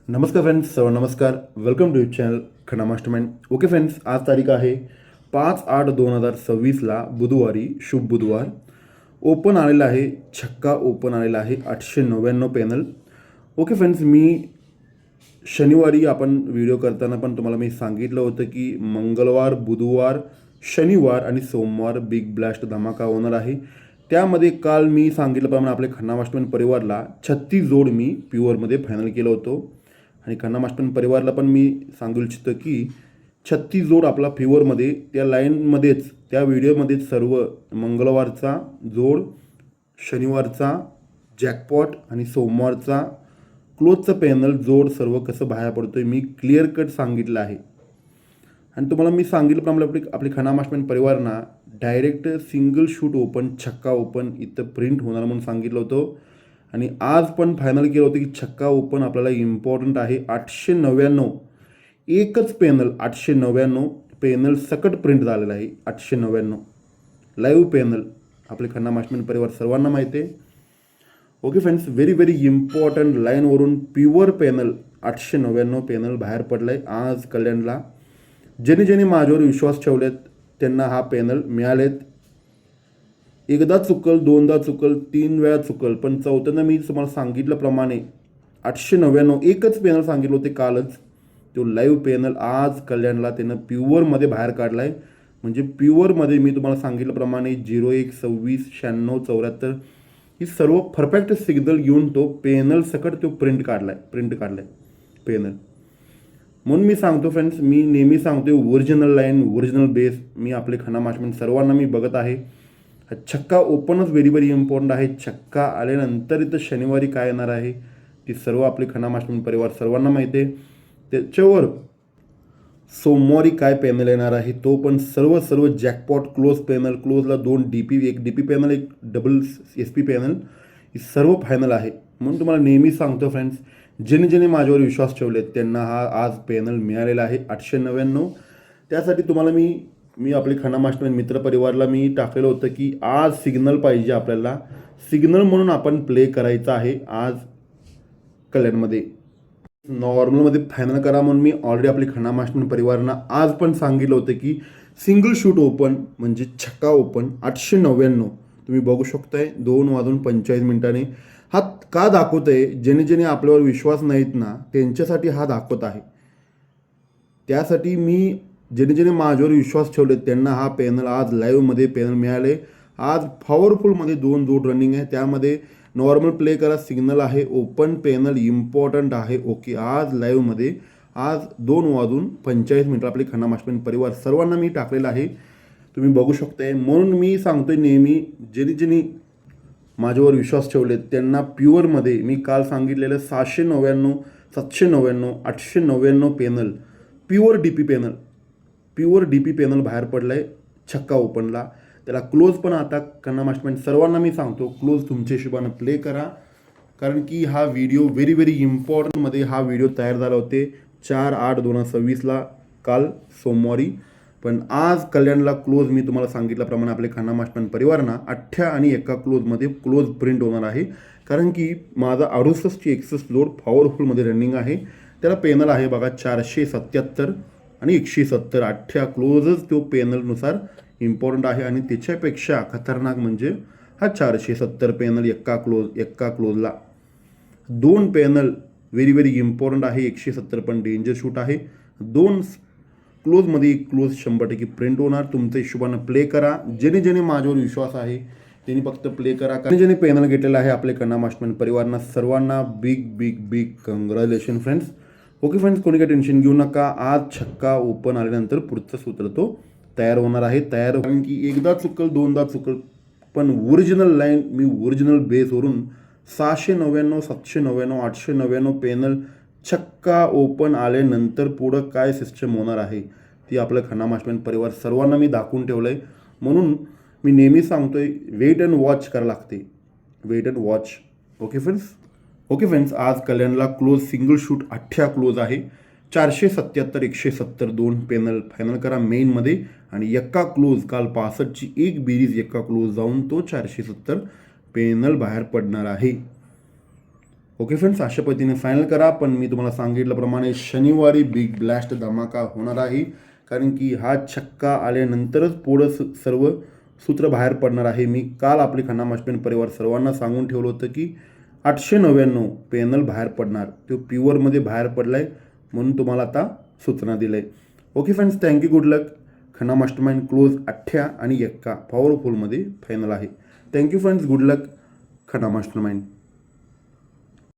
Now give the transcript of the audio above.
नमस्कार फ्रेंड्स, नमस्कार. Welcome to your channel Khanna mastermind. Okay friends, आज तारीख आहे 5/8/2026ला बुधवारी, शुभ बुधवार. ओपन आलेला आहे, छक्का ओपन आलेला आहे 899 पॅनल. ओके फ्रेंड्स, मी शनिवारी आपण व्हिडिओ करताना पण तुम्हाला मी सांगितलं होतं की मंगळवार, बुधवार, शनिवार आणि सोमवार बिग ब्लास्ट धमाका होणार आहे. त्यामध्ये काल मी सांगितल्याप्रमाणे आपल्या खन्ना मास्टरमाइंड परिवारला 36 जोड मी प्युअरमध्ये फायनल केलं होतं. आणि खन्ना मास्टरमाइंड परिवारला पण मी सांगू इच्छितो की 36 जोड आपला प्युअरमध्ये त्या लाईनमध्येच त्या व्हिडिओमध्येच सर्व मंगळवारचा जोड, शनिवारचा जॅकपॉट आणि सोमवारचा क्लोजचं पॅनल जोड सर्व कसं बाहेर पडतो आहे मी क्लिअर कट सांगितलं आहे. आणि तुम्हाला मी सांगितल्याप्रमाणे आपली खन्ना मास्टरमाइंड परिवारना डायरेक्ट सिंगल शूट ओपन, छक्का ओपन इथं प्रिंट होणार म्हणून सांगितलं होतं. आणि आज पण फायनल केलं होतं की छक्का ओपन आपल्याला इम्पॉर्टंट आहे. 899 एकच पॅनल, 899 पॅनल सकट प्रिंट झालेला आहे. 899 लाईव्ह पॅनल आपले खन्ना मास्टरमाइंड परिवार सर्वांना माहिती आहे. Okay friends, very very important लाईनवरून प्युअर पॅनल 899 पॅनल बाहेर पडला आहे आज कल्याणला. ज्यांनी ज्यांनी माझ्यावर विश्वास ठेवलेत त्यांना हा पॅनल मिळालेत. एकदा चुकल, दोनदा चुकल, 3 वेळा चुकल, पण चौथ्यांदा मी तुम्हाला सांगितल्याप्रमाणे 899 एकच पॅनल सांगितलं होते कालच. तो लाईव्ह पॅनल आज कल्याणला त्यानं प्युअरमध्ये बाहेर काढला आहे. म्हणजे प्युअरमध्ये मी तुम्हाला सांगितल्याप्रमाणे 01 26 96 74 ही सर्व परफेक्ट सिग्नल घेऊन तो पॅनल सकट तो प्रिंट काढलाय पॅनल. म्हणून मी सांगतो फ्रेंड्स, मी नेहमी सांगतो ओरिजिनल लाईन, ओरिजिनल बेस मी आपले खन्ना मास्टरमाइंड सर्वांना मी बघत आहे. छक्का ओपनच व्हेरी व्हेरी इम्पॉर्टंट आहे. छक्का आल्यानंतर इथं शनिवारी काय येणार आहे ती सर्व आपले खन्ना मास्टरमाइंड परिवार सर्वांना माहिती आहे. त्याच्यावर सोमवारी काय पॅनल येणार आहे तो पण सर्व जॅकपॉट, क्लोज पॅनल, क्लोजला 2 DP, एक DP पॅनल, एक डबल SP पॅनल, ही सर्व फायनल आहे. म्हणून तुम्हाला नेहमी सांगतो फ्रेंड्स, ज्यांनी ज्यांनी माझ्यावर विश्वास ठेवलेत त्यांना हा आज पॅनल मिळालेला आहे 899. त्यासाठी तुम्हाला मी आपले खन्ना मास्टरमाइंड मित्रपरिवारला मी टाकलेलं होतं की आज सिग्नल पाहिजे आपल्याला. सिग्नल म्हणून आपण प्ले करायचं आहे आज कल्याणमध्ये. नॉर्मलमध्ये फायनल करा म्हणून मी ऑलरेडी आपली खन्ना मास्टरमाइंड परिवारांना आज पण सांगितलं होतं की सिंगल शूट ओपन म्हणजे छक्का ओपन 899 तुम्ही बघू शकताय 2:45 हा का दाखवत आहे. ज्याने ज्याने आपल्यावर विश्वास नाहीत ना त्यांच्यासाठी हा दाखवत आहे. त्यासाठी मी ज्याने ज्याने माझ्यावर विश्वास ठेवले त्यांना हा पॅनल आज लाईव्हमध्ये पॅनल मिळाले. आज पॉवरफुलमध्ये 2 जोड रनिंग आहे. त्यामध्ये नॉर्मल प्ले करा सिग्नल आहे, ओपन पॅनल इम्पॉर्टंट आहे. ओके, आज लाईव्हमध्ये आज 2:45 आपले खन्ना मास्टरमाइंड परिवार सर्वांना मी टाकलेलं आहे, तुम्ही बघू शकताय. म्हणून मी सांगतोय नेहमी ज्यांनी ज्यांनी माझ्यावर विश्वास ठेवले त्यांना प्युअरमध्ये मी काल सांगितलेलं 699 799 899 पॅनल प्युअर DP पॅनल बाहेर पडला आहे छक्का ओपनला. त्याला क्लोज पण आता खन्ना मास्टरमाइंड सर्वांना मी सांगतो क्लोज तुमच्या हिशोबानं प्ले करा. कारण की हा व्हिडिओ व्हेरी व्हेरी इम्पॉर्टंटमध्ये हा व्हिडिओ तयार झाला होते 4/8/2026ला काल सोमवारी. पण आज कल्याणला क्लोज मी तुम्हाला सांगितल्याप्रमाणे आपले खन्ना मास्टरमाइंड परिवारांना 8 आणि 1 क्लोजमध्ये क्लोज प्रिंट होणार आहे. कारण की माझा 68 एक्सेस लोड पॉवरफुलमध्ये रनिंग आहे. त्याला पॅनल आहे बघा 477 आणि 170. 8 क्लोजच तो पॅनलनुसार इम्पॉर्टंट आहे. आणि त्याच्यापेक्षा खतरनाक म्हणजे हा 470 पॅनल एका क्लोजला 2 पॅनल व्हेरी व्हेरी इम्पॉर्टंट आहे. 170 पण डेंजर शूट आहे. 2 क्लोजमध्ये एक क्लोज 100% प्रिंट होणार. तुमच्या हिशोबानं प्ले करा. ज्याने ज्याने माझ्यावर विश्वास आहे त्यांनी फक्त प्ले करा. कारण ज्याने पॅनल घेतलेला आहे आपले खन्ना मास्टरमाइंड परिवारांना सर्वांना big big big कंग्रॅच्युलेशन friends. Okay friends, कोणी काही टेन्शन घेऊ नका. आज छक्का ओपन आल्यानंतर पुढचं सूत्र तो तयार होणार आहे. कारण की एकदा चुकल, दोनदा चुकल, पण ओरिजिनल लाईन मी ओरिजिनल बेसवरून 699 799 899 पॅनल छक्का ओपन आल्यानंतर पुढं काय सिस्टम होणार आहे ती आपलं खन्ना मास्टरमाइंड परिवार सर्वांना मी दाखवून ठेवलं आहे. म्हणून मी नेहमी सांगतोय वेट अँड वॉच करावं लागते, wait and watch. Okay friends, आज कल्याणला क्लोज सिंगल शूट 8 क्लोज आहे. 477 170 2 पॅनल फायनल करा मेनमध्ये. आणि एका क्लोज काल 65ची एक बेरीज एका क्लोज जाऊन तो 470 पॅनल बाहेर पडणार आहे. ओके फ्रेंड्स, अशा पद्धतीने फायनल करा. पण मी तुम्हाला सांगितल्याप्रमाणे शनिवारी बिग ब्लास्ट धमाका होणार आहे, कारण की हा छक्का आल्यानंतरच पुढं सर्व सूत्र बाहेर पडणार आहे. मी काल आपली खन्ना मास्टरपेन परिवार सर्वांना सांगून ठेवलं होतं की 899 पॅनल बाहेर पडणार. तो प्युअरमध्ये बाहेर पडला आहे, म्हणून तुम्हाला आता सूचना दिलं आहे. ओके फ्रेंड्स, थँक्यू, गुड लक. खन्ना मास्टरमाइंड क्लोज 8 आणि 1 पॉवरफुलमध्ये फायनल आहे. थँक्यू फ्रेंड्स, गुड लक. खन्ना मास्टरमाइंड.